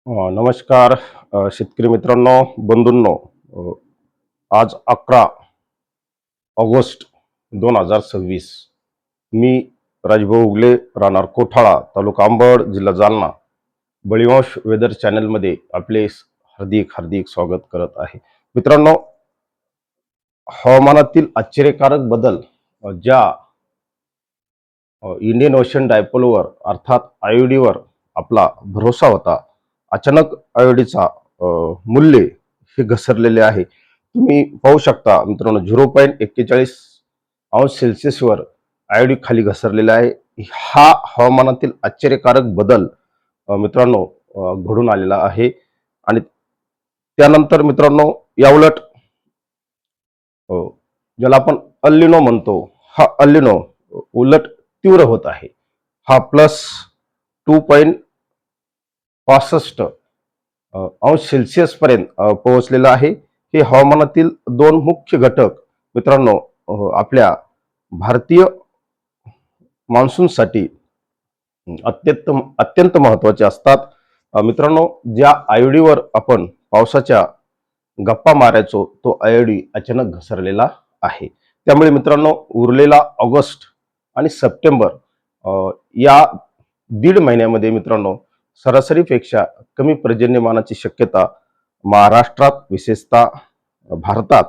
नमस्कार शेतकरी मित्रांनो, बंधूंनो. अ, आज 11 ऑगस्ट 2026. मी राजभाऊ उगले, राहणार कोठाळा, तालुका अंबड, जिल्हा जालना, बळीवंश वेदर चॅनलमध्ये आपले हार्दिक हार्दिक स्वागत करत आहे. मित्रांनो, हवामानातील आश्चर्यकारक बदल ज्या इंडियन ओशन डायपोलवर अर्थात आयोडीवर आपला भरोसा होता, अचानक आयोडीचा मूल्य हे घसरलेले आहे. तुम्ही पाहू शकता मित्रांनो, 0.41 अंश सेल्सिअसवर आयोडी खाली घसरलेला आहे. हा हवामानातील आश्चर्यकारक बदल मित्रांनो घडून आलेला आहे. आणि त्यानंतर मित्रांनो, याउलट अ, ज्याला आपण अल्लिनो म्हणतो, हा अल्लिनो उलट तीव्र होत आहे. हा +2.65 अंश सेल्सिअस पर्यंत पोहोचलेला आहे. हे हवामानातील दोन मुख्य घटक मित्रांनो आपल्या भारतीय मान्सूनसाठी अत्यंत अत्यंत महत्वाचे असतात. मित्रांनो, ज्या आयोडीवर आपण पावसाच्या गप्पा मारायचो, तो आयोडी अचानक घसरलेला आहे. त्यामुळे मित्रांनो, उरलेला ऑगस्ट आणि सप्टेंबर या दीड महिन्यामध्ये मित्रांनो, सरासरीपेक्षा कमी पर्जन्यमानाची शक्यता महाराष्ट्रात, विशेषतः भारतात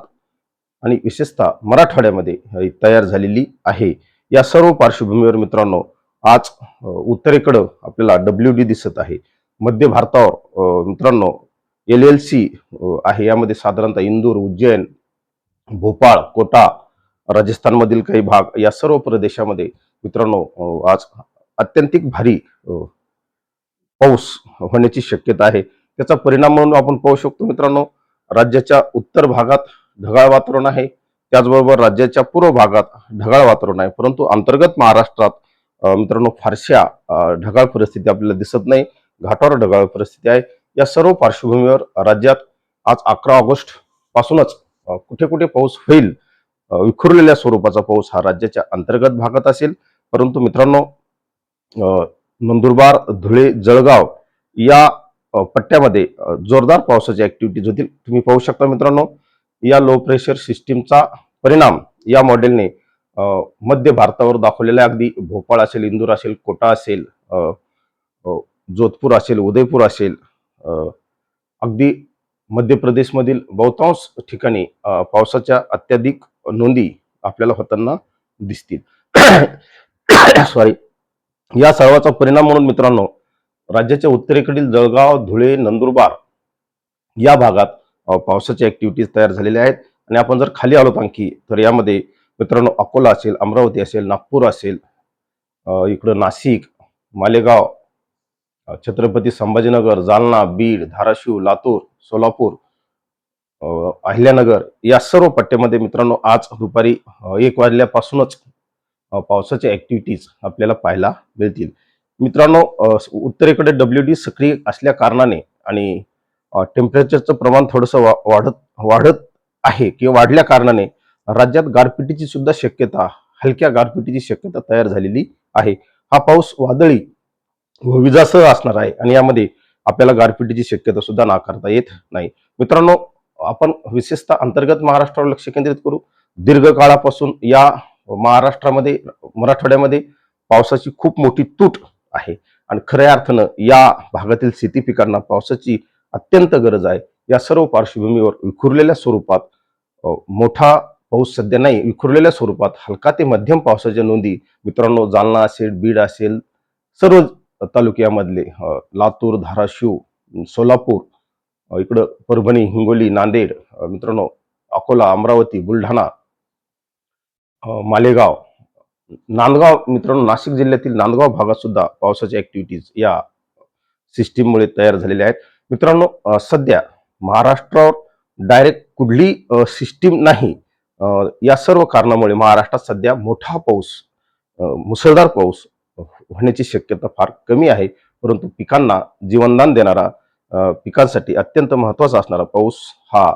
आणि विशेषतः मराठवाड्यामध्ये तयार झालेली आहे. या सर्व पार्श्वभूमीवर मित्रांनो, आज उत्तरेकडं आपल्याला WD दिसत आहे. मध्य भारतावर मित्रांनो LLC आहे. यामध्ये साधारणतः इंदूर, उज्जैन, भोपाळ, कोटा, राजस्थानमधील काही भाग, या सर्व प्रदेशामध्ये मित्रांनो आज अत्यंतिक भारी पाऊस होण्याची शक्यता आहे. त्याचा परिणाम म्हणून आपण पाहू शकतो मित्रांनो, राज्याच्या उत्तर भागात ढगाळ वातावरण आहे. त्याचबरोबर राज्याच्या पूर्व भागात ढगाळ वातावरण आहे. परंतु अंतर्गत महाराष्ट्रात मित्रांनो फारशा ढगाळ परिस्थिती आपल्याला दिसत नाही. घाटावर ढगाळ परिस्थिती आहे. या सर्व पार्श्वभूमीवर राज्यात आज 11 ऑगस्ट पासूनच कुठे कुठे पाऊस होईल, विखुरलेल्या स्वरूपाचा पाऊस हा राज्याच्या अंतर्गत भागात असेल. परंतु मित्रांनो, नंदुरबार, धुळे, जळगाव या पट्ट्यामध्ये जोरदार पावसाची ऍक्टिव्हिटीज होतील. तुम्ही पाहू शकता मित्रांनो, या लो प्रेशर सिस्टीमचा परिणाम या मॉडेलने मध्य भारतावर दाखवलेला आहे. अगदी भोपाळ असेल, इंदूर असेल, कोटा असेल, जोधपूर असेल, उदयपूर असेल, अगदी मध्य प्रदेशमधील बहुतांश ठिकाणी पावसाच्या अत्याधिक नोंदी आपल्याला होताना दिसतील. सॉरी. या सर्वाचा परिणाम म्हणून मित्रांनो, राज्याच्या उत्तरेकडील जळगाव, धुळे, नंदुरबार या भागात पावसाच्या ऍक्टिव्हिटीज तयार झालेल्या आहेत. आणि आपण जर खाली आलो आणखी, तर यामध्ये मित्रांनो अकोला असेल, अमरावती असेल, नागपूर असेल, इकडं नाशिक, मालेगाव, छत्रपती संभाजीनगर, जालना, बीड, धाराशिव, लातूर, सोलापूर, अहिल्यानगर या सर्व पट्ट्यामध्ये मित्रांनो आज दुपारी 1 वाजल्यापासूनच पावसाच्या ऍक्टिव्हिटीज आपल्याला पाहायला मिळतील. मित्रांनो, उत्तरेकडे WD सक्रिय असल्या कारणाने आणि टेम्परेचरचं प्रमाण थोडंसं वाढत वाढत आहे किंवा वाढल्या कारणाने राज्यात गारपिटीची सुद्धा शक्यता, हलक्या गारपिटीची शक्यता तयार झालेली आहे. हा पाऊस वादळी व विजासह असणार आहे आणि यामध्ये आपल्याला गारपिटीची शक्यता सुद्धा नाकारता येत नाही. मित्रांनो, आपण विशेषतः अंतर्गत महाराष्ट्रावर लक्ष केंद्रित करू. दीर्घकाळापासून या महाराष्ट्रामध्ये, मराठवाड्यामध्ये पावसाची खूप मोठी तूट आहे आणि खऱ्या अर्थानं या भागातील शेती पिकांना पावसाची अत्यंत गरज आहे. या सर्व पार्श्वभूमीवर विखुरलेल्या स्वरूपात मोठा पाऊस सध्या नाही, विखुरलेल्या स्वरूपात हलका ते मध्यम पावसाच्या नोंदी मित्रांनो जालना असेल, बीड असेल, सर्व तालुक्यामधले, लातूर, धाराशिव, सोलापूर, इकडं परभणी, हिंगोली, नांदेड, मित्रांनो अकोला, अमरावती, बुलढाणा, मालेगाव, नांदगाव, मित्रांनो नाशिक जिल्ह्यातील नांदगाव भागात सुद्धा पावसाच्या ऍक्टिव्हिटीज या सिस्टीममुळे तयार झालेल्या आहेत. मित्रांनो, सध्या महाराष्ट्रावर डायरेक्ट कुठली सिस्टीम नाही. या सर्व कारणामुळे महाराष्ट्रात सध्या मोठा पाऊस, मुसळधार पाऊस होण्याची शक्यता फार कमी आहे. परंतु पिकांना जीवनदान देणारा, पिकांसाठी अत्यंत महत्वाचा असणारा पाऊस हा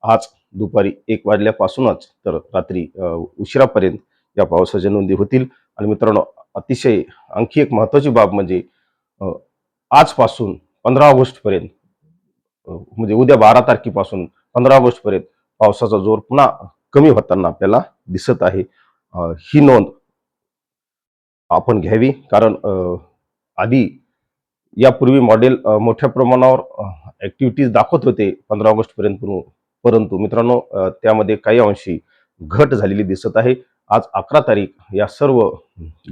आज दुपारी 1 वाजल्यापासूनच तर रात्री उशिरापर्यंत या पावसाच्या नोंदी होतील. आणि मित्रांनो, अतिशय आणखी एक महत्वाची बाब म्हणजे आजपासून 15 ऑगस्ट पर्यंत, म्हणजे उद्या 12 तारखेपासून 15 ऑगस्ट पर्यंत पावसाचा जोर पुन्हा कमी होताना आपल्याला दिसत आहे. ही नोंद आपण घ्यावी, कारण आधी यापूर्वी मॉडेल मोठ्या प्रमाणावर ऍक्टिव्हिटीज दाखवत होते 15 ऑगस्ट पर्यंत, परंतु मित्रांनो त्यामध्ये काही अंशी घट झालेली दिसत आहे. आज 11 तारीख, या सर्व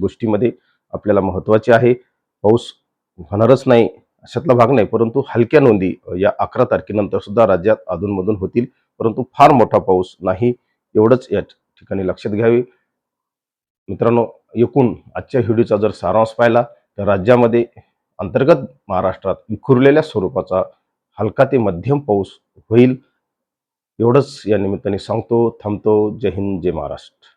गोष्टीमध्ये आपल्याला महत्त्वाचे आहे. पाऊस होणारच नाही अशातला भाग नाही, परंतु हलक्या नोंदी या 11 तारखेनंतर सुद्धा राज्यात अधूनमधून होतील, परंतु फार मोठा पाऊस नाही, एवढंच या ठिकाणी लक्षात घ्यावे. मित्रांनो, एकूण आजच्या व्हिडिओचा जर सारांश पाहिला तर राज्यामध्ये अंतर्गत महाराष्ट्रात विखुरलेल्या स्वरूपाचा हलका ते मध्यम पाऊस होईल, एवढंच या निमित्ताने सांगतो. थांबतो. जय हिंद, जय महाराष्ट्र.